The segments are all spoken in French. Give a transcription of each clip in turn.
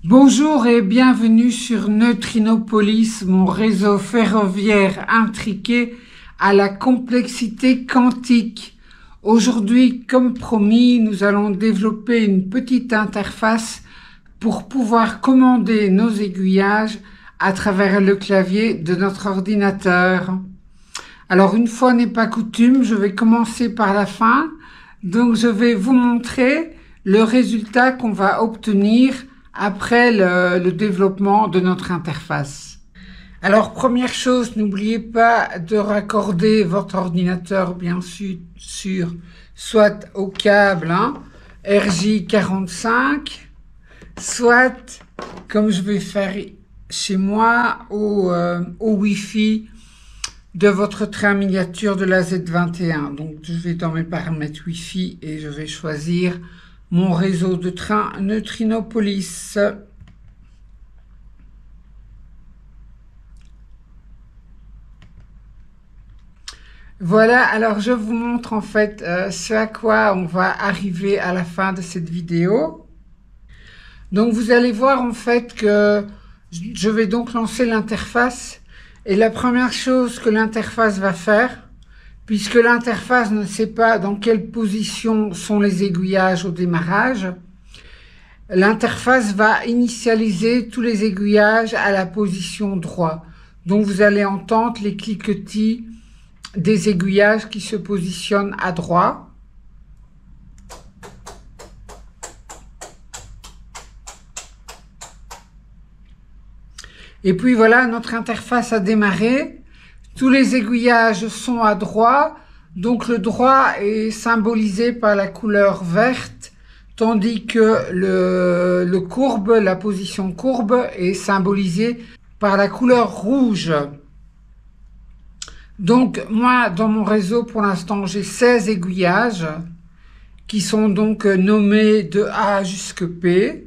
Bonjour et bienvenue sur Neutrinopolis, mon réseau ferroviaire intriqué à la complexité quantique. Aujourd'hui, comme promis, nous allons développer une petite interface pour pouvoir commander nos aiguillages à travers le clavier de notre ordinateur. Alors, une fois n'est pas coutume, je vais commencer par la fin. Donc, je vais vous montrer le résultat qu'on va obtenir après le développement de notre interface. Alors, première chose, n'oubliez pas de raccorder votre ordinateur, bien sûr, soit au câble RJ45, soit, comme je vais faire chez moi, au Wi-Fi de votre train miniature de la Z21. Donc, je vais dans mes paramètres Wi-Fi et je vais choisir mon réseau de train Neutrinopolis. Voilà, alors je vous montre en fait ce à quoi on va arriver à la fin de cette vidéo. Donc vous allez voir en fait que je vais donc lancer l'interface et la première chose que l'interface va faire, puisque l'interface ne sait pas dans quelle position sont les aiguillages au démarrage, l'interface va initialiser tous les aiguillages à la position droite. Donc vous allez entendre les cliquetis des aiguillages qui se positionnent à droite. Et puis voilà, notre interface a démarré. Tous les aiguillages sont à droite, donc le droit est symbolisé par la couleur verte, tandis que le courbe, la position courbe, est symbolisée par la couleur rouge. Donc moi, dans mon réseau, pour l'instant, j'ai 16 aiguillages qui sont donc nommés de A jusqu'à P.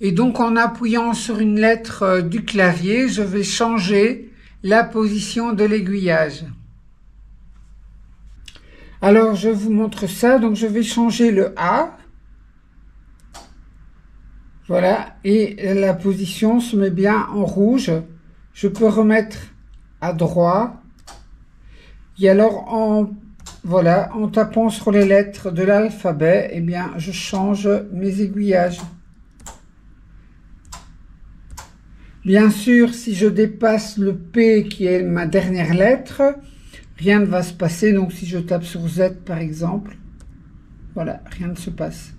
Et donc en appuyant sur une lettre du clavier, je vais changer la position de l'aiguillage. Alors je vous montre ça, donc je vais changer le A. Voilà, et la position se met bien en rouge. Je peux remettre à droite. Et alors en tapant sur les lettres de l'alphabet, eh bien je change mes aiguillages. Bien sûr, si je dépasse le P qui est ma dernière lettre, rien ne va se passer. Donc si je tape sur Z par exemple, voilà, rien ne se passe.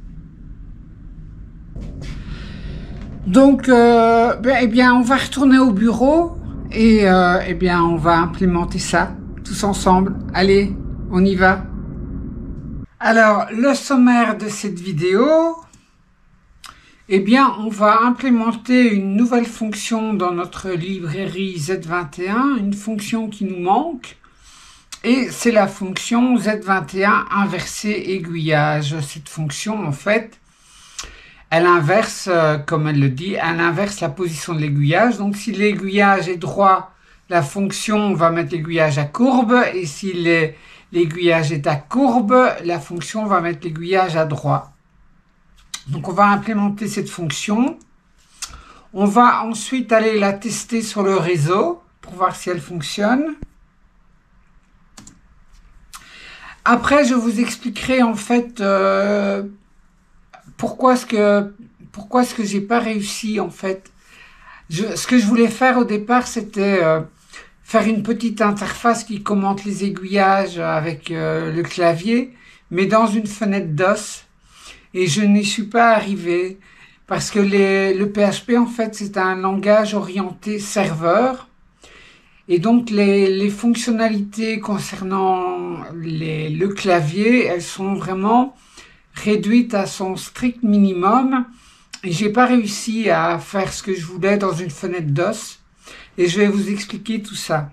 Donc, eh bien, on va retourner au bureau et eh bien, on va implémenter ça tous ensemble. Allez, on y va. Alors, le sommaire de cette vidéo. Eh bien, on va implémenter une nouvelle fonction dans notre librairie Z21, une fonction qui nous manque, et c'est la fonction Z21 inversé aiguillage. Cette fonction, en fait, elle inverse, comme elle le dit, elle inverse la position de l'aiguillage. Donc, si l'aiguillage est droit, la fonction va mettre l'aiguillage à courbe, et si l'aiguillage est à courbe, la fonction va mettre l'aiguillage à droite. Donc, on va implémenter cette fonction. On va ensuite aller la tester sur le réseau pour voir si elle fonctionne. Après, je vous expliquerai en fait pourquoi est-ce que j'ai pas réussi en fait. Ce que je voulais faire au départ, c'était faire une petite interface qui commente les aiguillages avec le clavier, mais dans une fenêtre DOS. Et je n'y suis pas arrivé parce que le PHP, en fait, c'est un langage orienté serveur. Et donc, les fonctionnalités concernant le clavier, elles sont vraiment réduites à son strict minimum. Et j'ai pas réussi à faire ce que je voulais dans une fenêtre DOS. Et je vais vous expliquer tout ça.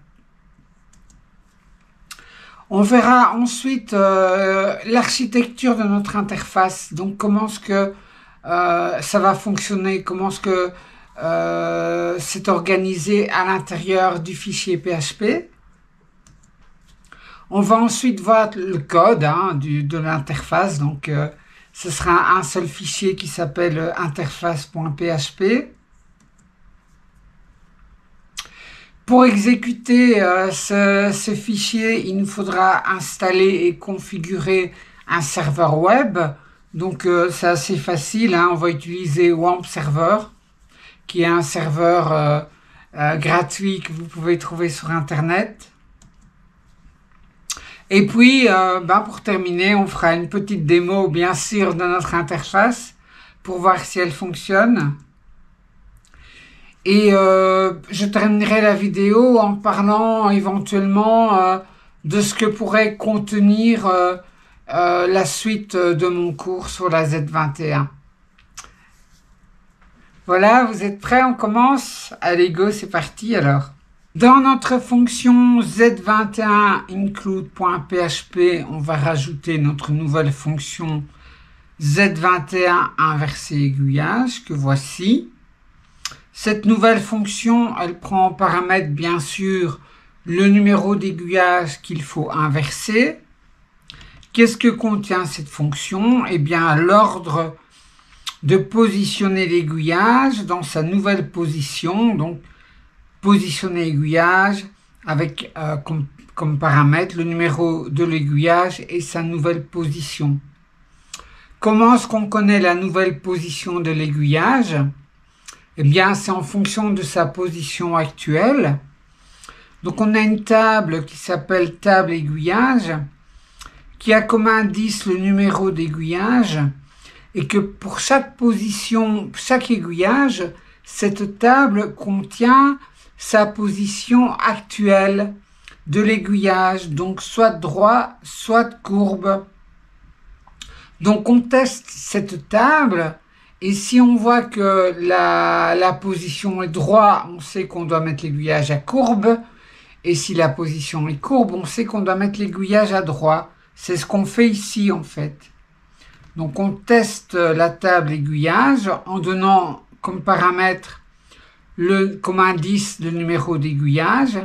On verra ensuite l'architecture de notre interface. Donc, comment est-ce que ça va fonctionner, comment est-ce que c'est organisé à l'intérieur du fichier PHP. On va ensuite voir le code de l'interface. Donc, ce sera un seul fichier qui s'appelle interface.php. Pour exécuter ce fichier, il nous faudra installer et configurer un serveur web. Donc c'est assez facile, hein. On va utiliser WAMP Server, qui est un serveur gratuit que vous pouvez trouver sur Internet. Et puis, pour terminer, on fera une petite démo, bien sûr, de notre interface pour voir si elle fonctionne. Et je terminerai la vidéo en parlant éventuellement de ce que pourrait contenir la suite de mon cours sur la Z21. Voilà, vous êtes prêts? On commence? Allez, go, c'est parti alors. Dans notre fonction Z21 include.php, on va rajouter notre nouvelle fonction Z21 inversé aiguillage que voici. Cette nouvelle fonction, elle prend en paramètre bien sûr le numéro d'aiguillage qu'il faut inverser. Qu'est-ce que contient cette fonction? Eh bien, l'ordre de positionner l'aiguillage dans sa nouvelle position, donc positionner l'aiguillage avec comme paramètre le numéro de l'aiguillage et sa nouvelle position. Comment est-ce qu'on connaît la nouvelle position de l'aiguillage? Eh bien, c'est en fonction de sa position actuelle. Donc, on a une table qui s'appelle table aiguillage, qui a comme indice le numéro d'aiguillage, et que pour chaque position, chaque aiguillage, cette table contient sa position actuelle de l'aiguillage, donc soit droit, soit courbe. Donc, on teste cette table. Et si on voit que la position est droite, on sait qu'on doit mettre l'aiguillage à courbe. Et si la position est courbe, on sait qu'on doit mettre l'aiguillage à droite. C'est ce qu'on fait ici, en fait. Donc, on teste la table aiguillage en donnant comme paramètre, comme indice, le numéro d'aiguillage.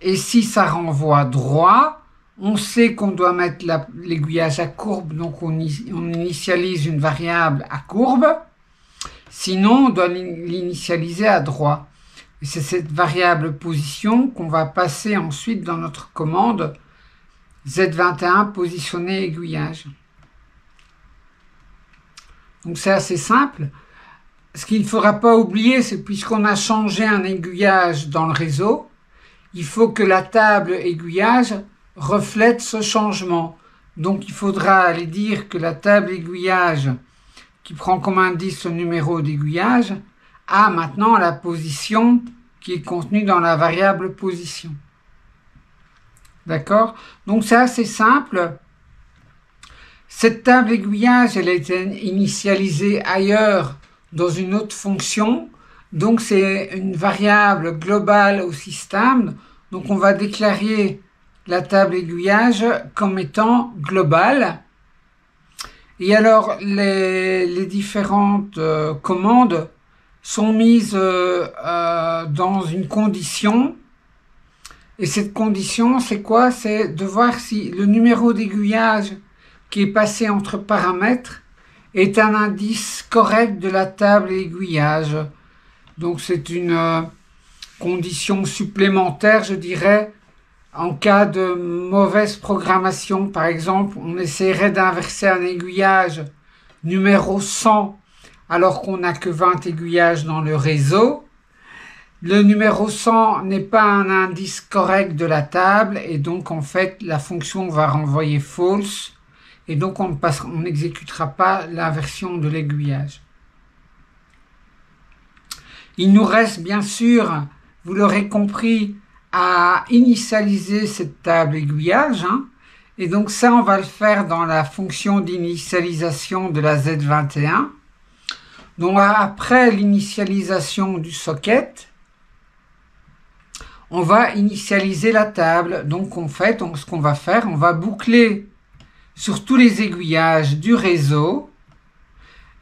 Et si ça renvoie droit, on sait qu'on doit mettre l'aiguillage à courbe, donc on initialise une variable à courbe. Sinon, on doit l'initialiser à droit. Et c'est cette variable position qu'on va passer ensuite dans notre commande Z21 positionner aiguillage. Donc c'est assez simple. Ce qu'il ne faudra pas oublier, c'est puisqu'on a changé un aiguillage dans le réseau, il faut que la table aiguillage reflète ce changement. Donc il faudra aller dire que la table aiguillage qui prend comme indice le numéro d'aiguillage a maintenant la position qui est contenue dans la variable position. D'accord? Donc c'est assez simple. Cette table aiguillage, elle a été initialisée ailleurs dans une autre fonction. Donc c'est une variable globale au système. Donc on va déclarer la table aiguillage comme étant globale. Et alors, les différentes commandes sont mises dans une condition. Et cette condition, c'est quoi? C'est de voir si le numéro d'aiguillage qui est passé entre paramètres est un indice correct de la table aiguillage. Donc, c'est une condition supplémentaire, je dirais. En cas de mauvaise programmation, par exemple, on essaierait d'inverser un aiguillage numéro 100 alors qu'on n'a que 20 aiguillages dans le réseau. Le numéro 100 n'est pas un indice correct de la table et donc en fait la fonction va renvoyer false et donc on n'exécutera pas l'inversion de l'aiguillage. Il nous reste bien sûr, vous l'aurez compris, à initialiser cette table aiguillage, hein. Et donc ça on va le faire dans la fonction d'initialisation de la Z21. Donc après l'initialisation du socket, on va initialiser la table. Donc en fait, ce qu'on va faire, on va boucler sur tous les aiguillages du réseau.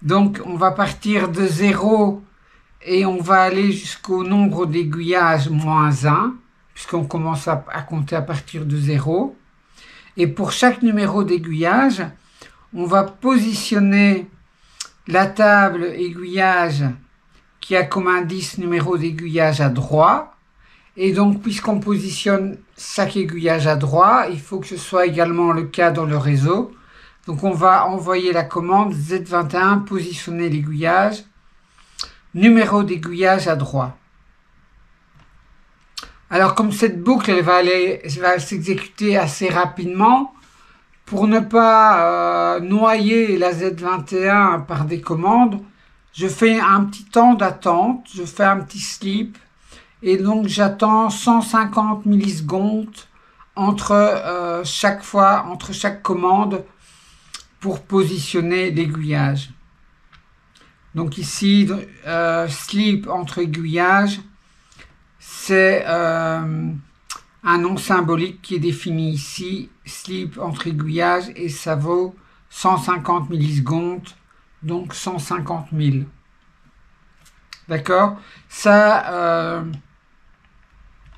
Donc on va partir de 0 et on va aller jusqu'au nombre d'aiguillages moins 1. Puisqu'on commence à compter à partir de 0. Et pour chaque numéro d'aiguillage, on va positionner la table aiguillage qui a comme indice numéro d'aiguillage à droite. Et donc, puisqu'on positionne chaque aiguillage à droite, il faut que ce soit également le cas dans le réseau. Donc, on va envoyer la commande Z21, positionner l'aiguillage, numéro d'aiguillage à droite. Alors, comme cette boucle, elle va s'exécuter assez rapidement, pour ne pas noyer la Z21 par des commandes, je fais un petit temps d'attente, je fais un petit sleep, et donc j'attends 150 millisecondes entre chaque commande pour positionner l'aiguillage. Donc ici, sleep entre aiguillage, c'est un nom symbolique qui est défini ici, sleep entre aiguillage, et ça vaut 150 millisecondes, donc 150 000. D'accord? Ça,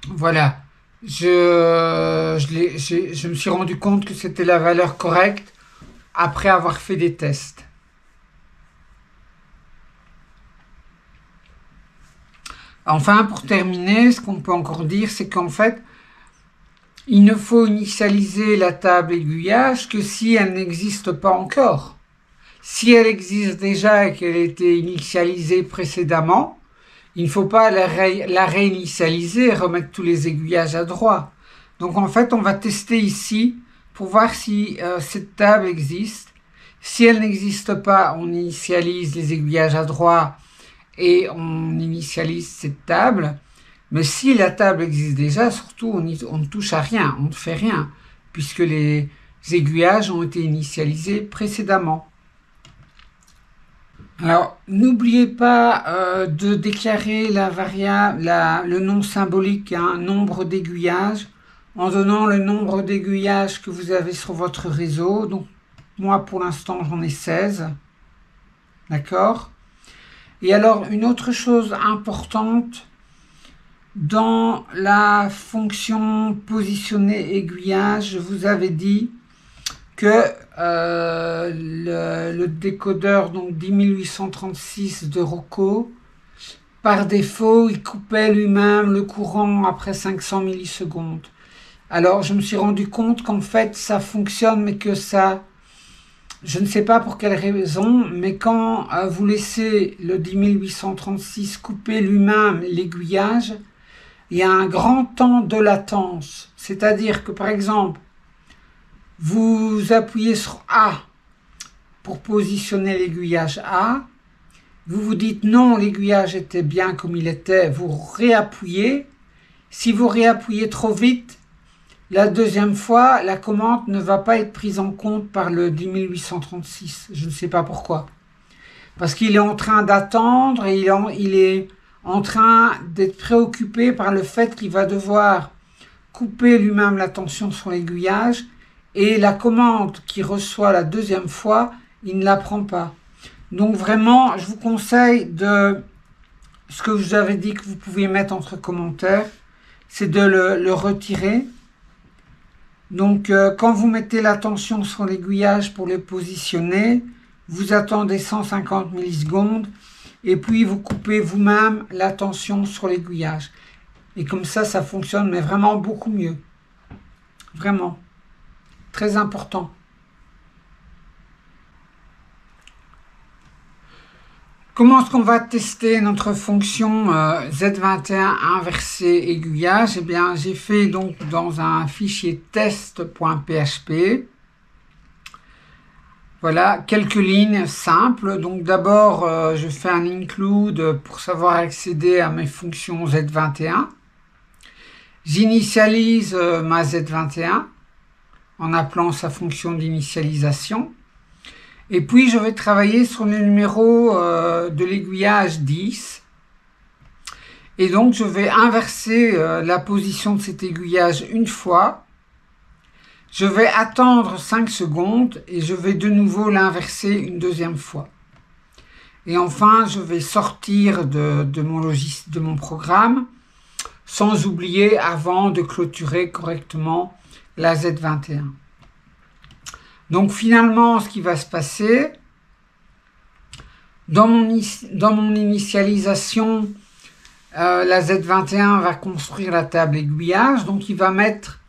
voilà. Je me suis rendu compte que c'était la valeur correcte après avoir fait des tests. Enfin, pour terminer, ce qu'on peut encore dire, c'est qu'en fait, il ne faut initialiser la table aiguillage que si elle n'existe pas encore. Si elle existe déjà et qu'elle a été initialisée précédemment, il ne faut pas la réinitialiser et remettre tous les aiguillages à droite. Donc en fait, on va tester ici pour voir si cette table existe. Si elle n'existe pas, on initialise les aiguillages à droite et on initialise cette table. Mais si la table existe déjà, surtout, on ne touche à rien, on ne fait rien, puisque les aiguillages ont été initialisés précédemment. Alors, n'oubliez pas de déclarer la variable, le nom symbolique à un nombre d'aiguillages en donnant le nombre d'aiguillages que vous avez sur votre réseau. Donc, moi, pour l'instant, j'en ai 16. D'accord? Et alors, une autre chose importante, dans la fonction positionner aiguillage, je vous avais dit que le décodeur donc 10836 de Rocco, par défaut, il coupait lui-même le courant après 500 millisecondes. Alors, je me suis rendu compte qu'en fait, ça fonctionne, mais que ça... Je ne sais pas pour quelle raison, mais quand vous laissez le 10836 couper lui-même l'aiguillage, il y a un grand temps de latence. C'est-à-dire que, par exemple, vous appuyez sur A pour positionner l'aiguillage A. Vous vous dites non, l'aiguillage était bien comme il était. Vous réappuyez. Si vous réappuyez trop vite, la deuxième fois, la commande ne va pas être prise en compte par le 10836. Je ne sais pas pourquoi. Parce qu'il est en train d'attendre et il est en train d'être préoccupé par le fait qu'il va devoir couper lui-même la tension sur l'aiguillage et la commande qu'il reçoit la deuxième fois, il ne la prend pas. Donc vraiment, je vous conseille de ce que je vous avais dit que vous pouviez mettre entre commentaires, c'est de le retirer. Donc quand vous mettez la tension sur l'aiguillage pour le positionner, vous attendez 150 millisecondes et puis vous coupez vous-même la tension sur l'aiguillage. Et comme ça, ça fonctionne, mais vraiment beaucoup mieux. Vraiment. Très important. Comment est-ce qu'on va tester notre fonction Z21 inversé aiguillage? Eh bien, j'ai fait donc dans un fichier test.php. Voilà, quelques lignes simples. Donc d'abord, je fais un include pour savoir accéder à mes fonctions Z21. J'initialise ma Z21 en appelant sa fonction d'initialisation. Et puis, je vais travailler sur le numéro de l'aiguillage 10. Et donc, je vais inverser la position de cet aiguillage une fois. Je vais attendre 5 secondes et je vais de nouveau l'inverser une deuxième fois. Et enfin, je vais sortir de mon programme, sans oublier avant de clôturer correctement la Z21. Donc finalement, ce qui va se passer, dans mon initialisation, la Z21 va construire la table aiguillage, donc il va mettre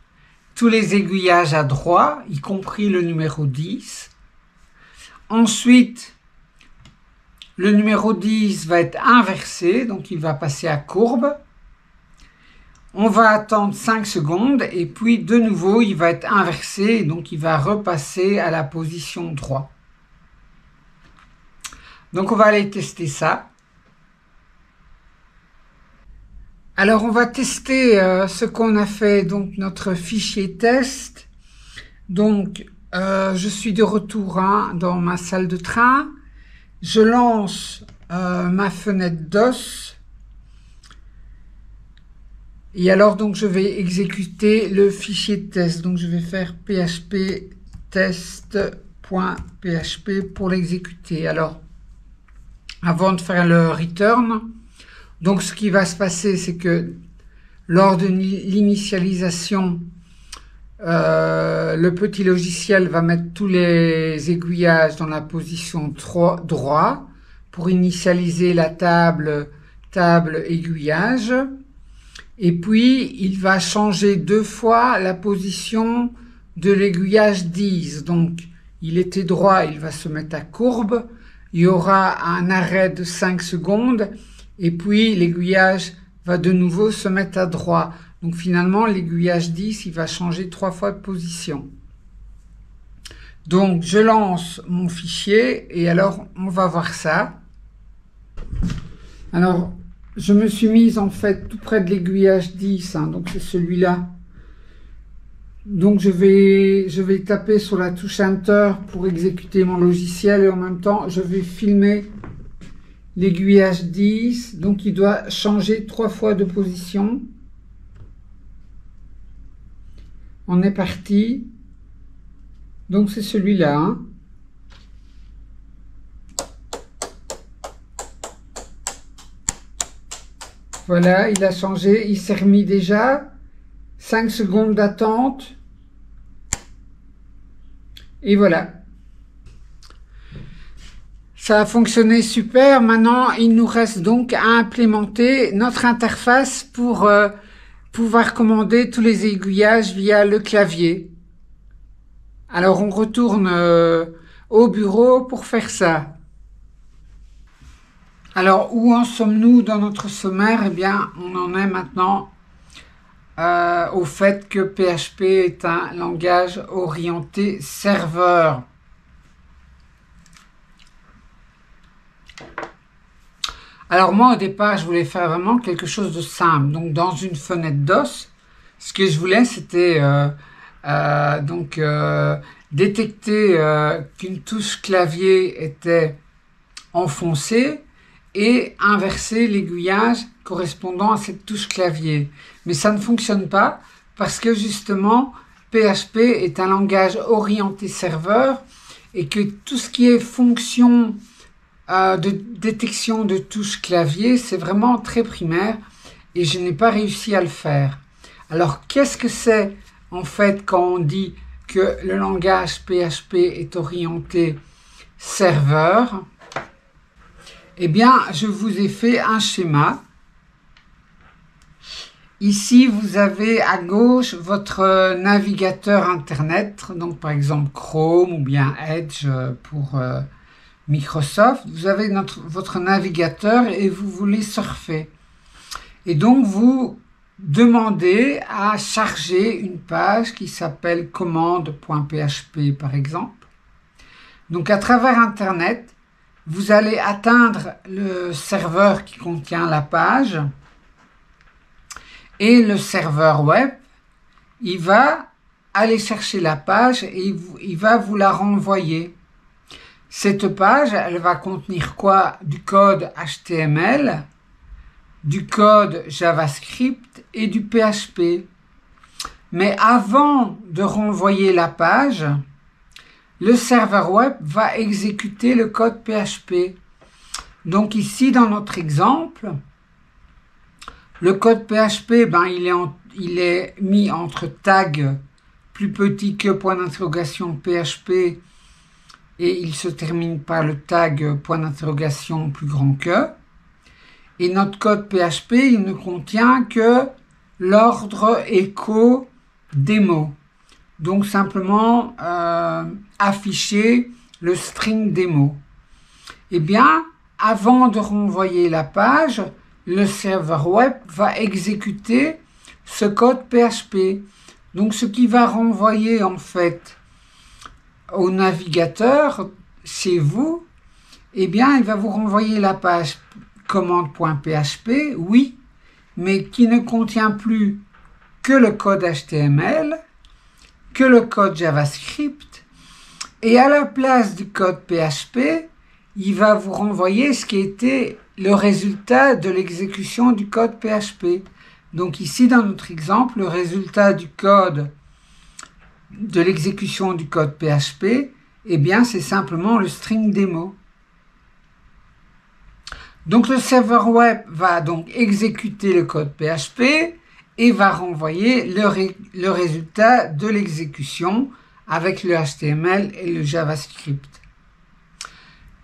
tous les aiguillages à droite, y compris le numéro 10. Ensuite, le numéro 10 va être inversé, donc il va passer à courbe. On va attendre 5 secondes et puis de nouveau il va être inversé, donc il va repasser à la position 3. Donc on va aller tester ça. Alors on va tester ce qu'on a fait, donc notre fichier test. Donc je suis de retour dans ma salle de train. Je lance ma fenêtre DOS. Et alors, donc, je vais exécuter le fichier test. Donc, je vais faire php test.php pour l'exécuter. Alors, avant de faire le return, donc, ce qui va se passer, c'est que lors de l'initialisation, le petit logiciel va mettre tous les aiguillages dans la position droit pour initialiser la table aiguillage. Et puis, il va changer 2 fois la position de l'aiguillage 10. Donc, il était droit, il va se mettre à courbe. Il y aura un arrêt de 5 secondes. Et puis, l'aiguillage va de nouveau se mettre à droit. Donc, finalement, l'aiguillage 10, il va changer 3 fois de position. Donc, je lance mon fichier et alors, on va voir ça. Alors, je me suis mise en fait tout près de l'aiguillage 10, hein, donc c'est celui-là. Donc je vais taper sur la touche Enter pour exécuter mon logiciel et en même temps je vais filmer l'aiguillage 10. Donc il doit changer 3 fois de position. On est parti. Donc c'est celui-là. Hein. Voilà, il a changé, il s'est remis déjà. 5 secondes d'attente. Et voilà. Ça a fonctionné super. Maintenant, il nous reste donc à implémenter notre interface pour pouvoir commander tous les aiguillages via le clavier. Alors, on retourne au bureau pour faire ça. Alors, où en sommes-nous dans notre sommaire? Eh bien, on en est maintenant au fait que PHP est un langage orienté serveur. Alors moi, au départ, je voulais faire vraiment quelque chose de simple. Donc, dans une fenêtre DOS, ce que je voulais, c'était détecter qu'une touche clavier était enfoncée et inverser l'aiguillage correspondant à cette touche clavier. Mais ça ne fonctionne pas parce que justement, PHP est un langage orienté serveur et que tout ce qui est fonction de détection de touches clavier, c'est vraiment très primaire et je n'ai pas réussi à le faire. Alors, qu'est-ce que c'est en fait quand on dit que le langage PHP est orienté serveur? Eh bien, je vous ai fait un schéma. Ici, vous avez à gauche votre navigateur Internet, donc par exemple Chrome ou bien Edge pour Microsoft. Vous avez votre navigateur et vous voulez surfer. Et donc, vous demandez à charger une page qui s'appelle commande.php par exemple. Donc, à travers Internet, vous allez atteindre le serveur qui contient la page et le serveur web, il va aller chercher la page et il va vous la renvoyer. Cette page, elle va contenir quoi? Du code HTML, du code JavaScript et du PHP. Mais avant de renvoyer la page, le serveur web va exécuter le code PHP. Donc ici, dans notre exemple, le code PHP, il est mis entre tag plus petit que point d'interrogation PHP et il se termine par le tag point d'interrogation plus grand que. Et notre code PHP, il ne contient que l'ordre echo démo. Donc simplement afficher le string démo. Eh bien, avant de renvoyer la page, le serveur web va exécuter ce code PHP. Donc ce qui va renvoyer en fait au navigateur chez vous, eh bien il va vous renvoyer la page commande.php, oui, mais qui ne contient plus que le code HTML, que le code JavaScript, et à la place du code PHP, il va vous renvoyer ce qui était le résultat de l'exécution du code PHP. Donc ici, dans notre exemple, le résultat du code de l'exécution du code PHP, eh bien, c'est simplement le string démo. Donc le serveur web va donc exécuter le code PHP et va renvoyer le résultat de l'exécution avec le HTML et le JavaScript.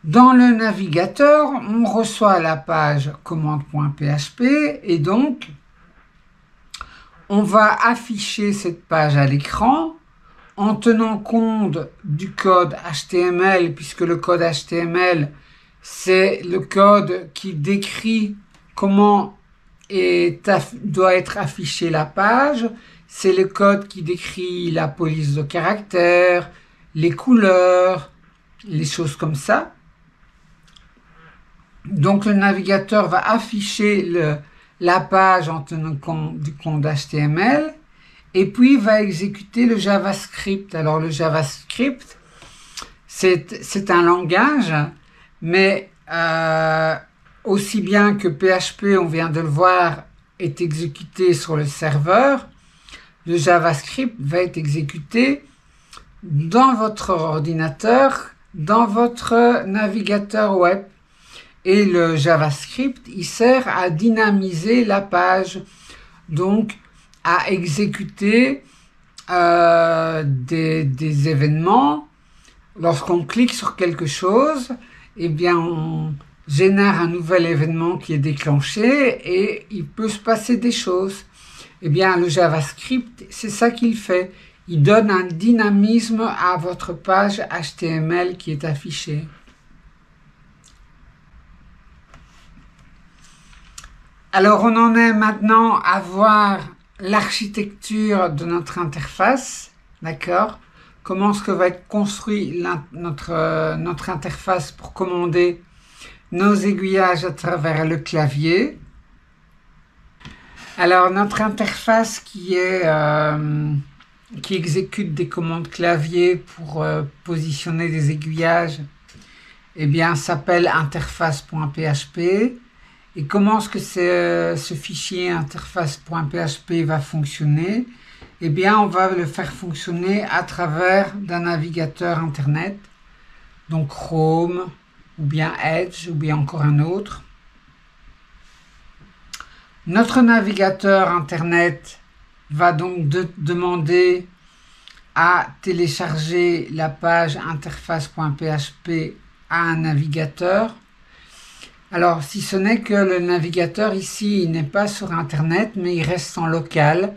Dans le navigateur, on reçoit la page commande.php et donc on va afficher cette page à l'écran en tenant compte du code HTML, puisque le code HTML, c'est le code qui décrit comment doit être affichée la page. C'est le code qui décrit la police de caractères, les couleurs, les choses comme ça. Donc le navigateur va afficher la page en tenant compte du code HTML et puis va exécuter le JavaScript. Alors le JavaScript, c'est un langage, mais aussi bien que PHP, on vient de le voir, est exécuté sur le serveur, le JavaScript va être exécuté dans votre ordinateur, dans votre navigateur web. Et le JavaScript, il sert à dynamiser la page, donc à exécuter des événements. Lorsqu'on clique sur quelque chose, eh bien on génère un nouvel événement qui est déclenché et il peut se passer des choses. Eh bien le JavaScript, c'est ça qu'il fait. Il donne un dynamisme à votre page HTML qui est affichée. Alors on en est maintenant à voir l'architecture de notre interface, d'accord? Comment est-ce que va être construit notre interface pour commander nos aiguillages à travers le clavier. Alors notre interface qui exécute des commandes clavier pour positionner des aiguillages, eh bien s'appelle interface.php. Et comment est-ce que ce fichier interface.php va fonctionner? Eh bien, on va le faire fonctionner à travers d'un navigateur Internet, donc Chrome, ou bien Edge, ou bien encore un autre. Notre navigateur Internet va donc demander à télécharger la page interface.php à un navigateur. Alors, si ce n'est que le navigateur ici, il n'est pas sur Internet, mais il reste en local,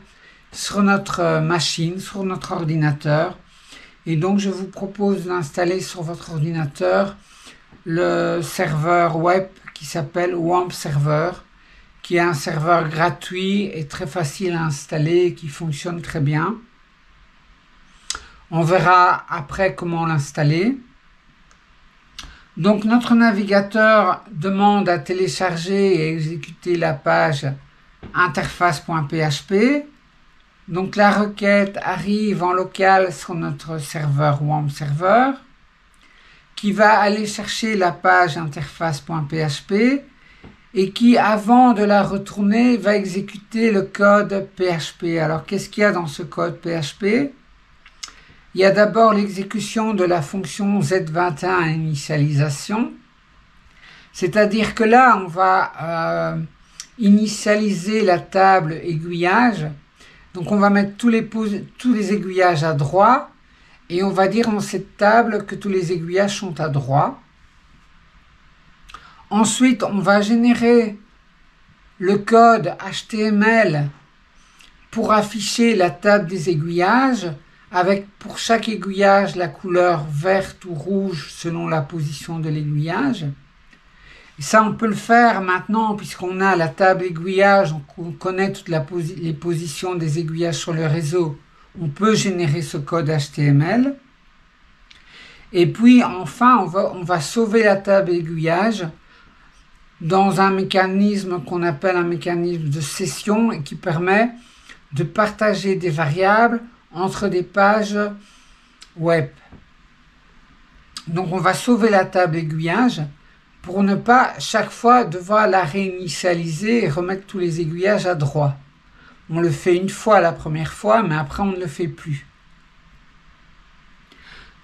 sur notre machine, sur notre ordinateur. Et donc, je vous propose d'installer sur votre ordinateur le serveur web qui s'appelle WAMP Server, qui est un serveur gratuit et très facile à installer et qui fonctionne très bien. On verra après comment l'installer. Donc notre navigateur demande à télécharger et exécuter la page interface.php. Donc la requête arrive en local sur notre serveur WAMP Server qui va aller chercher la page interface.php et qui, avant de la retourner, va exécuter le code PHP. Alors qu'est-ce qu'il y a dans ce code PHP? Il y a d'abord l'exécution de la fonction Z21 initialisation, c'est-à-dire que là, on va initialiser la table aiguillage Donc on va mettre tous les aiguillages à droite et on va dire dans cette table que tous les aiguillages sont à droite. Ensuite, on va générer le code HTML pour afficher la table des aiguillages avec pour chaque aiguillage la couleur verte ou rouge selon la position de l'aiguillage. Et ça, on peut le faire maintenant puisqu'on a la table aiguillage, on connaît toutes les positions des aiguillages sur le réseau. On peut générer ce code HTML. Et puis enfin, on va sauver la table aiguillage dans un mécanisme qu'on appelle un mécanisme de session et qui permet de partager des variables entre des pages web. Donc on va sauver la table aiguillage pour ne pas chaque fois devoir la réinitialiser et remettre tous les aiguillages à droite. On le fait une fois la première fois, mais après on ne le fait plus.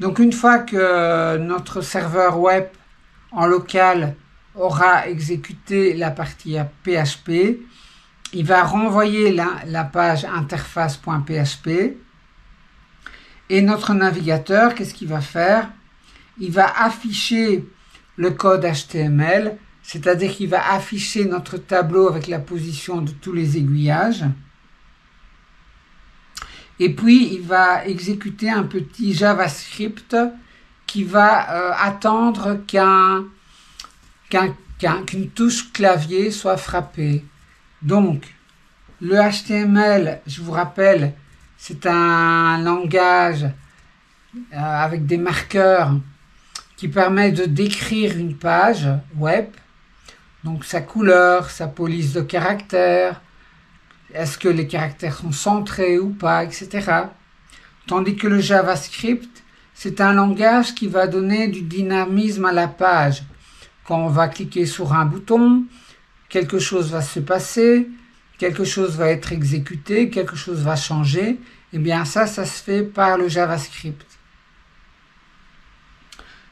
Donc une fois que notre serveur web en local aura exécuté la partie PHP, il va renvoyer la page interface.php et notre navigateur, qu'est-ce qu'il va faire? Il va afficher le code HTML, c'est-à-dire qu'il va afficher notre tableau avec la position de tous les aiguillages. Et puis, il va exécuter un petit JavaScript qui va attendre qu'une touche clavier soit frappée. Donc, le HTML, je vous rappelle, c'est un langage avec des marqueurs qui permet de décrire une page web. Donc, sa couleur, sa police de caractères, est-ce que les caractères sont centrés ou pas, etc. Tandis que le JavaScript, c'est un langage qui va donner du dynamisme à la page. Quand on va cliquer sur un bouton, quelque chose va se passer, quelque chose va être exécuté, quelque chose va changer. Eh bien ça se fait par le JavaScript.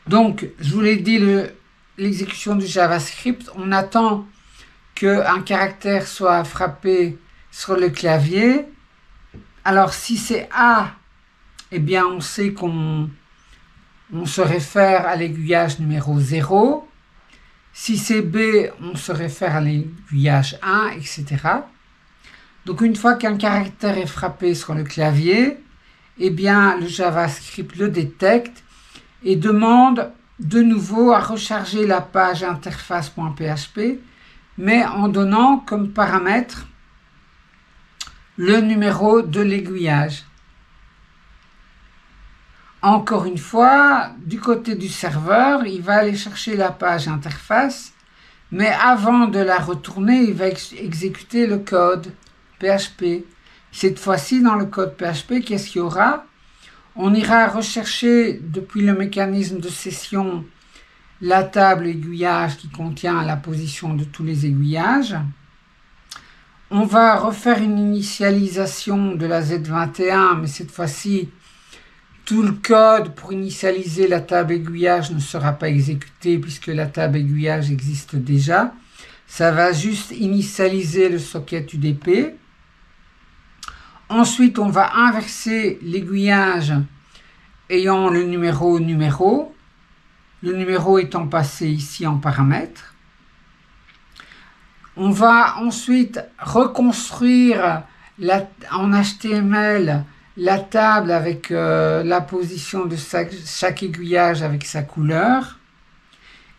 Donc, je vous l'ai dit, l'exécution du JavaScript, on attend qu'un caractère soit frappé sur le clavier. Alors, si c'est A, eh bien on sait qu'on se réfère à l'aiguillage numéro 0. Si c'est B, on se réfère à l'aiguillage 1, etc. Donc une fois qu'un caractère est frappé sur le clavier, eh bien le JavaScript le détecte et demande de nouveau à recharger la page interface.php, mais en donnant comme paramètre le numéro de l'aiguillage. Encore une fois, du côté du serveur, il va aller chercher la page interface, mais avant de la retourner, il va exécuter le code PHP. Cette fois-ci, dans le code PHP, qu'est-ce qu'il y aura? On ira rechercher depuis le mécanisme de session la table aiguillage qui contient la position de tous les aiguillages. On va refaire une initialisation de la Z21, mais cette fois-ci, tout le code pour initialiser la table aiguillage ne sera pas exécuté puisque la table aiguillage existe déjà. Ça va juste initialiser le socket UDP. Ensuite, on va inverser l'aiguillage ayant le numéro le numéro étant passé ici en paramètre. On va ensuite reconstruire en HTML la table avec la position de chaque aiguillage avec sa couleur.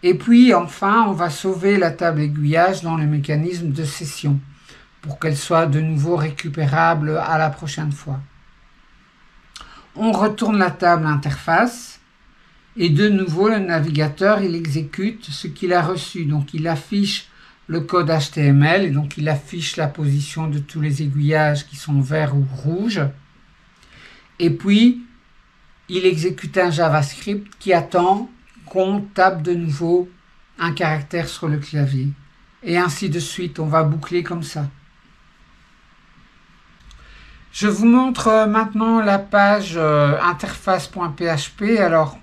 Et puis enfin, on va sauver la table aiguillage dans le mécanisme de session pour qu'elle soit de nouveau récupérable à la prochaine fois. On retourne la table interface et de nouveau le navigateur il exécute ce qu'il a reçu. Donc il affiche le code HTML et donc il affiche la position de tous les aiguillages qui sont verts ou rouges. Et puis il exécute un JavaScript qui attend qu'on tape de nouveau un caractère sur le clavier. Et ainsi de suite, on va boucler comme ça. Je vous montre maintenant la page interface.php. Alors,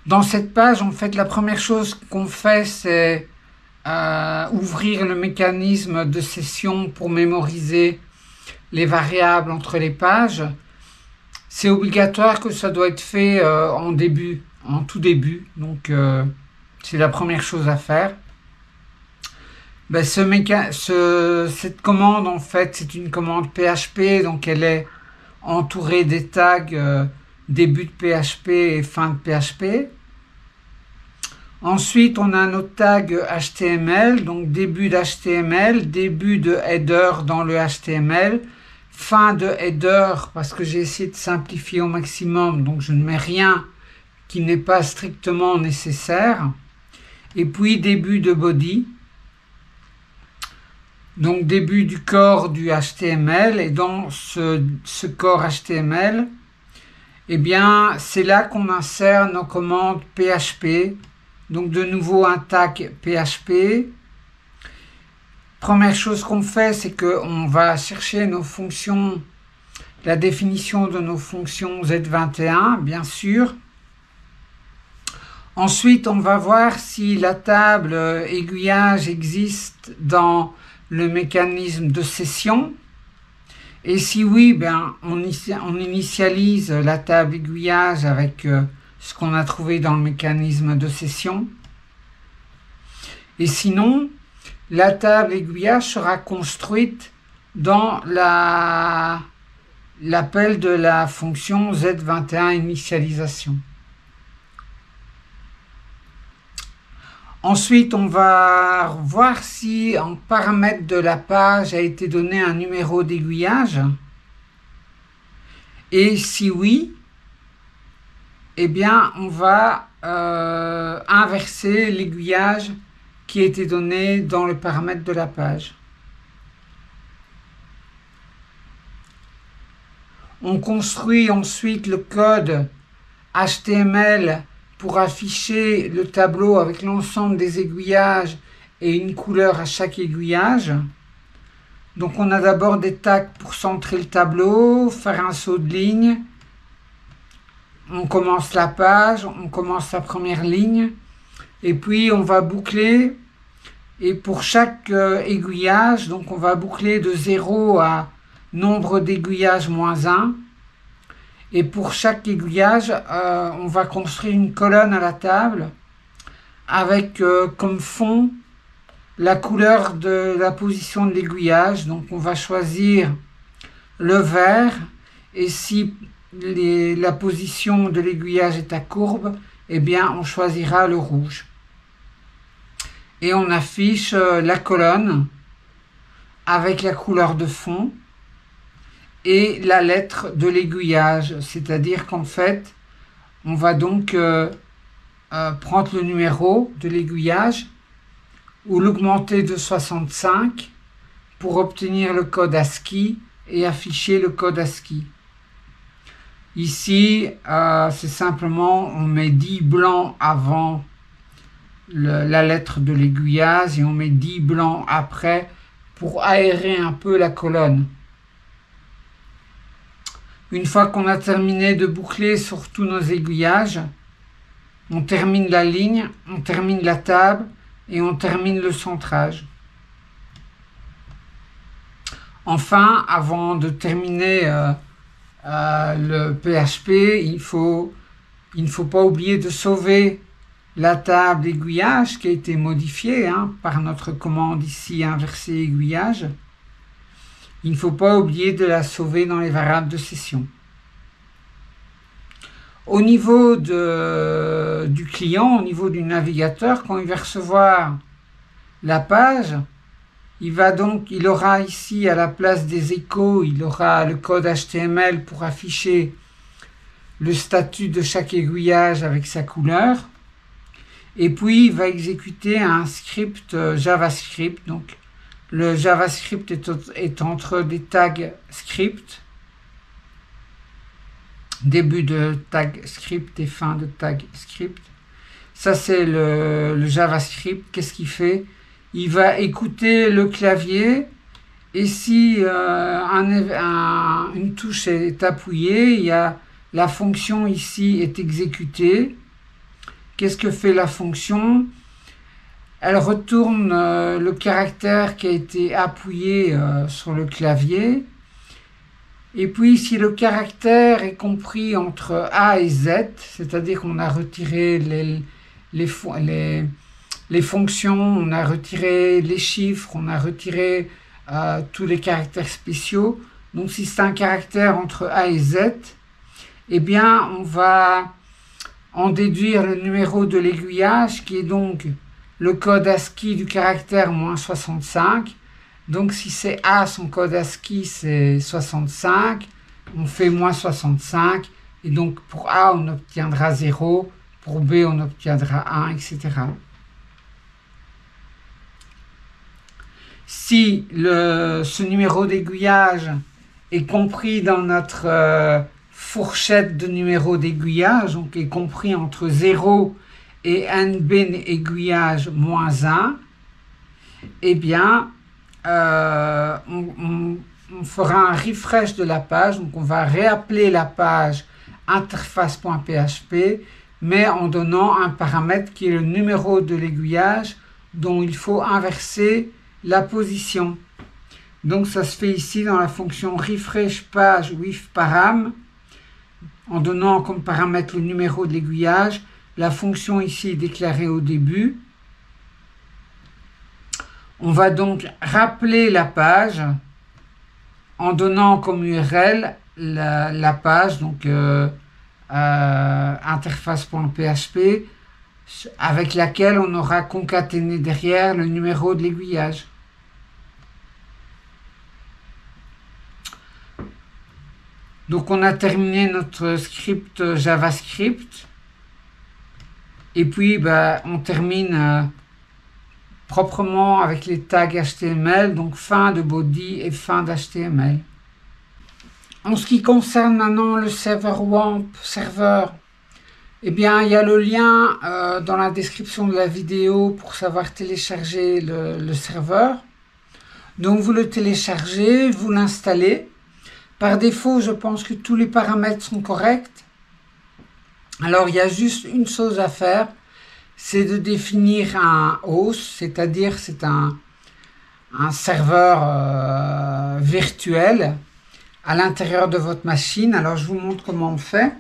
dans cette page, en fait, la première chose qu'on fait, c'est ouvrir le mécanisme de session pour mémoriser les variables entre les pages, c'est obligatoire que ça doit être fait en tout début. Donc, c'est la première chose à faire. Ben, cette commande, en fait, c'est une commande PHP, donc elle est entourée des tags début de PHP et fin de PHP. Ensuite, on a nos tags HTML, donc début d'HTML, début de header dans le HTML, fin de header, parce que j'ai essayé de simplifier au maximum, donc je ne mets rien qui n'est pas strictement nécessaire. Et puis début de body, donc début du corps du HTML, et dans ce corps HTML, eh bien, c'est là qu'on insère nos commandes PHP. Donc de nouveau un tag PHP. Première chose qu'on fait, c'est qu'on va chercher nos fonctions, la définition de nos fonctions Z21, bien sûr. Ensuite, on va voir si la table aiguillage existe dans le mécanisme de session. Et si oui, ben, on initialise la table aiguillage avec ce qu'on a trouvé dans le mécanisme de session. Et sinon, la table aiguillage sera construite dans l'appel de la fonction Z21 initialisation. Ensuite, on va voir si en paramètre de la page a été donné un numéro d'aiguillage. Et si oui, eh bien, on va inverser l'aiguillage qui a été donné dans le paramètre de la page. On construit ensuite le code HTML pour afficher le tableau avec l'ensemble des aiguillages et une couleur à chaque aiguillage. Donc on a d'abord des tags pour centrer le tableau, faire un saut de ligne. On commence la page, on commence la première ligne, et puis on va boucler, et pour chaque aiguillage, donc on va boucler de 0 à nombre d'aiguillages moins 1, et pour chaque aiguillage, on va construire une colonne à la table, avec comme fond la couleur de la position de l'aiguillage. Donc on va choisir le vert, et si la position de l'aiguillage est à courbe, eh bien on choisira le rouge. Et on affiche la colonne avec la couleur de fond et la lettre de l'aiguillage, c'est-à-dire qu'en fait, on va donc prendre le numéro de l'aiguillage ou l'augmenter de 65 pour obtenir le code ASCII et afficher le code ASCII. Ici, c'est simplement, on met 10 blancs avant la lettre de l'aiguillage et on met 10 blancs après pour aérer un peu la colonne. Une fois qu'on a terminé de boucler sur tous nos aiguillages, on termine la ligne, on termine la table et on termine le centrage. Enfin, avant de terminer le PHP, il ne faut pas oublier de sauver la table aiguillage qui a été modifiée par notre commande ici inverser aiguillage. Il ne faut pas oublier de la sauver dans les variables de session. Au niveau du client, au niveau du navigateur, quand il va recevoir la page, il aura ici à la place des échos, il aura le code HTML pour afficher le statut de chaque aiguillage avec sa couleur. Et puis il va exécuter un script JavaScript. Donc le JavaScript est entre des tags script, début de tag script et fin de tag script. Ça c'est le JavaScript. Qu'est-ce qu'il fait? Il va écouter le clavier et si une touche est appuyée, la fonction ici est exécutée. Qu'est-ce que fait la fonction? Elle retourne le caractère qui a été appuyé sur le clavier Et puis, si le caractère est compris entre A et Z, c'est-à-dire qu'on a retiré les fonctions, on a retiré les chiffres, on a retiré tous les caractères spéciaux. Donc, si c'est un caractère entre A et Z, eh bien, on va en déduire le numéro de l'aiguillage, qui est donc le code ASCII du caractère -65. Donc, si c'est A, son code ASCII, c'est 65, on fait -65, et donc pour A, on obtiendra 0, pour B, on obtiendra 1, etc. Si ce numéro d'aiguillage est compris dans notre fourchette de numéro d'aiguillage, donc est compris entre 0 et NB aiguillage -1, eh bien, on fera un refresh de la page, donc on va réappeler la page interface.php, mais en donnant un paramètre qui est le numéro de l'aiguillage dont il faut inverser la position. Donc ça se fait ici dans la fonction refresh page with param, en donnant comme paramètre le numéro de l'aiguillage. La fonction ici est déclarée au début. On va donc rappeler la page en donnant comme URL la page, donc interface.php, avec laquelle on aura concaténé derrière le numéro de l'aiguillage. Donc on a terminé notre script JavaScript. Et puis on termine proprement avec les tags HTML, donc fin de body et fin d'HTML. En ce qui concerne maintenant le serveur WAMP serveur, eh bien il y a le lien dans la description de la vidéo pour savoir télécharger le serveur. Donc vous le téléchargez, vous l'installez. Par défaut, je pense que tous les paramètres sont corrects. Alors, il y a juste une chose à faire, c'est de définir un host, c'est-à-dire c'est un serveur virtuel à l'intérieur de votre machine. Alors, je vous montre comment on fait.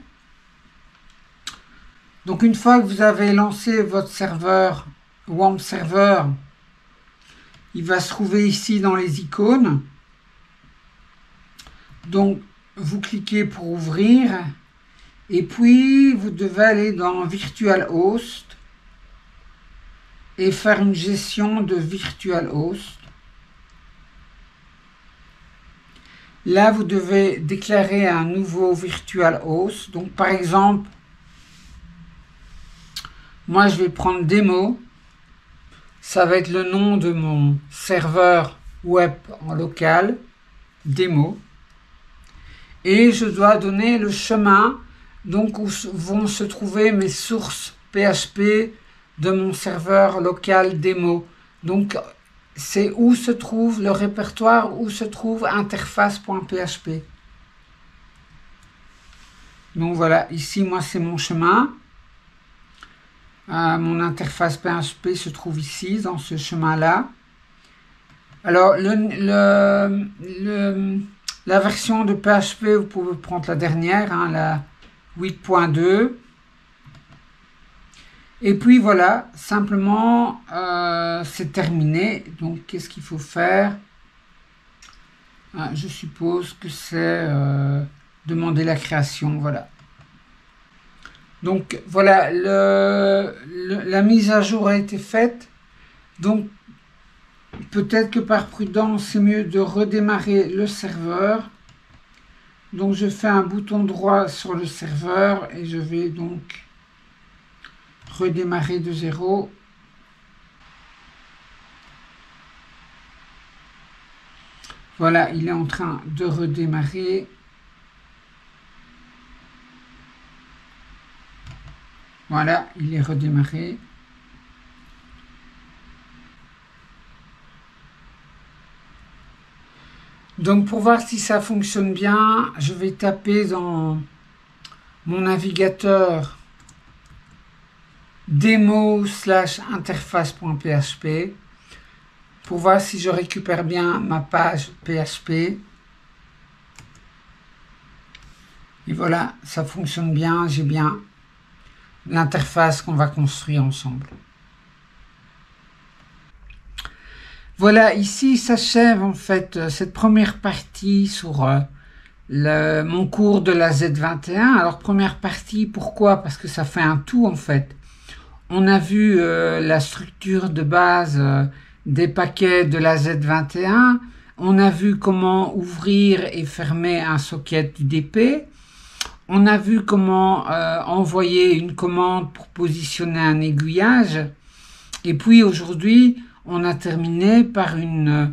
Donc, une fois que vous avez lancé votre serveur, WAMP Server, il va se trouver ici dans les icônes. Donc, vous cliquez pour ouvrir, et puis vous devez aller dans VirtualHost et faire une gestion de VirtualHost. Là, vous devez déclarer un nouveau VirtualHost. Donc, par exemple, moi, je vais prendre démo. Ça va être le nom de mon serveur web en local, démo. Et je dois donner le chemin donc où vont se trouver mes sources PHP de mon serveur local démo. Donc c'est où se trouve le répertoire, où se trouve interface.php. Donc voilà, ici moi c'est mon chemin. Mon interface PHP se trouve ici, dans ce chemin-là. Alors la version de PHP, vous pouvez prendre la dernière, hein, la 8.2. Et puis voilà, simplement, c'est terminé. Donc, qu'est-ce qu'il faut faire? Je suppose que c'est demander la création, voilà. Donc, voilà, la mise à jour a été faite. Donc, peut-être que par prudence, c'est mieux de redémarrer le serveur. Donc, je fais un bouton droit sur le serveur et je vais donc redémarrer de zéro. Voilà, il est en train de redémarrer. Voilà, il est redémarré. Donc pour voir si ça fonctionne bien, je vais taper dans mon navigateur démo/interface.php pour voir si je récupère bien ma page PHP. Et voilà, ça fonctionne bien, j'ai bien l'interface qu'on va construire ensemble. Voilà, ici s'achève en fait cette première partie sur mon cours de la Z21. Alors première partie, pourquoi? Parce que ça fait un tout en fait. On a vu la structure de base des paquets de la Z21. On a vu comment ouvrir et fermer un socket UDP. On a vu comment envoyer une commande pour positionner un aiguillage. Et puis aujourd'hui, on a terminé par une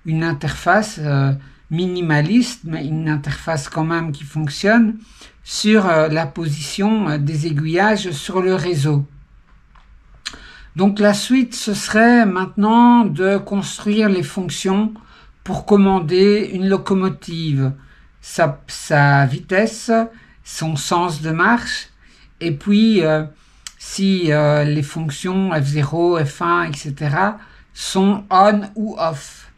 interface minimaliste, mais une interface quand même qui fonctionne sur la position des aiguillages sur le réseau. Donc la suite, ce serait maintenant de construire les fonctions pour commander une locomotive, sa vitesse, son sens de marche, et puis si les fonctions F0, F1, etc. sont on ou off.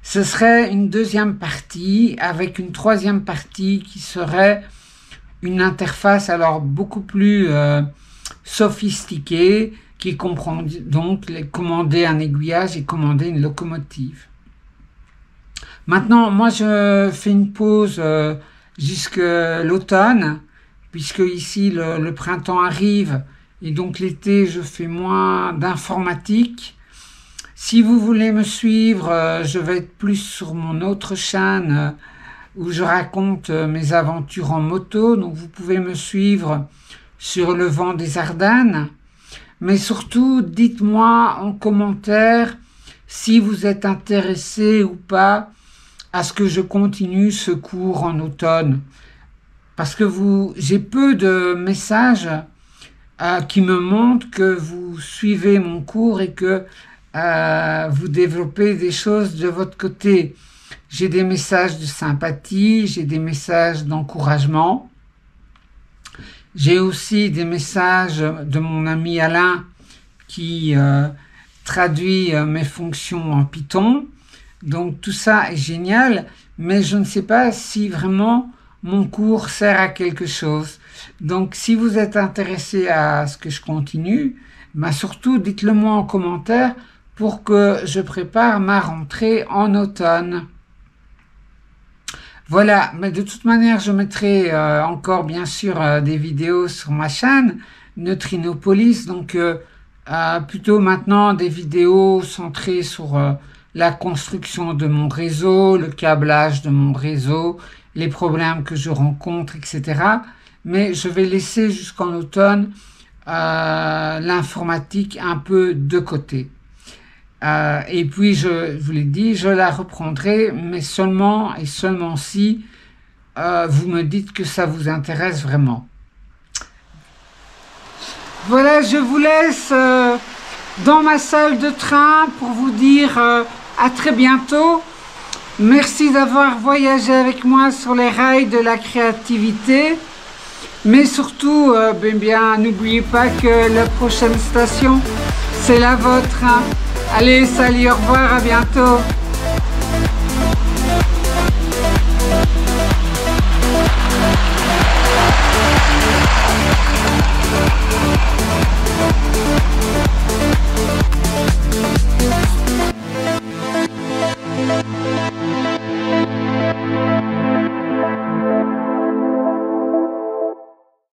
Ce serait une deuxième partie avec une troisième partie qui serait une interface alors beaucoup plus sophistiquée qui comprend donc commander un aiguillage et commander une locomotive. Maintenant, moi je fais une pause jusque l'automne, puisque ici le printemps arrive et donc l'été je fais moins d'informatique. Si vous voulez me suivre, je vais être plus sur mon autre chaîne où je raconte mes aventures en moto, donc vous pouvez me suivre sur le vent des Ardennes. Mais surtout, dites-moi en commentaire si vous êtes intéressé ou pas à ce que je continue ce cours en automne. Parce que j'ai peu de messages qui me montrent que vous suivez mon cours et que vous développez des choses de votre côté. J'ai des messages de sympathie, j'ai des messages d'encouragement. J'ai aussi des messages de mon ami Alain qui traduit mes fonctions en Python. Donc tout ça est génial, mais je ne sais pas si vraiment mon cours sert à quelque chose. Donc si vous êtes intéressé à ce que je continue, surtout dites-le moi en commentaire pour que je prépare ma rentrée en automne. Voilà, mais de toute manière, je mettrai encore bien sûr des vidéos sur ma chaîne Neutrinopolis, donc plutôt maintenant des vidéos centrées sur la construction de mon réseau, le câblage de mon réseau, les problèmes que je rencontre, etc. Mais je vais laisser jusqu'en automne l'informatique un peu de côté. Et puis, je vous l'ai dit, je la reprendrai, mais seulement et seulement si vous me dites que ça vous intéresse vraiment. Voilà, je vous laisse dans ma salle de train pour vous dire à très bientôt. Merci d'avoir voyagé avec moi sur les rails de la créativité. Mais surtout, n'oubliez pas que la prochaine station, c'est la vôtre. Allez, salut, au revoir, à bientôt.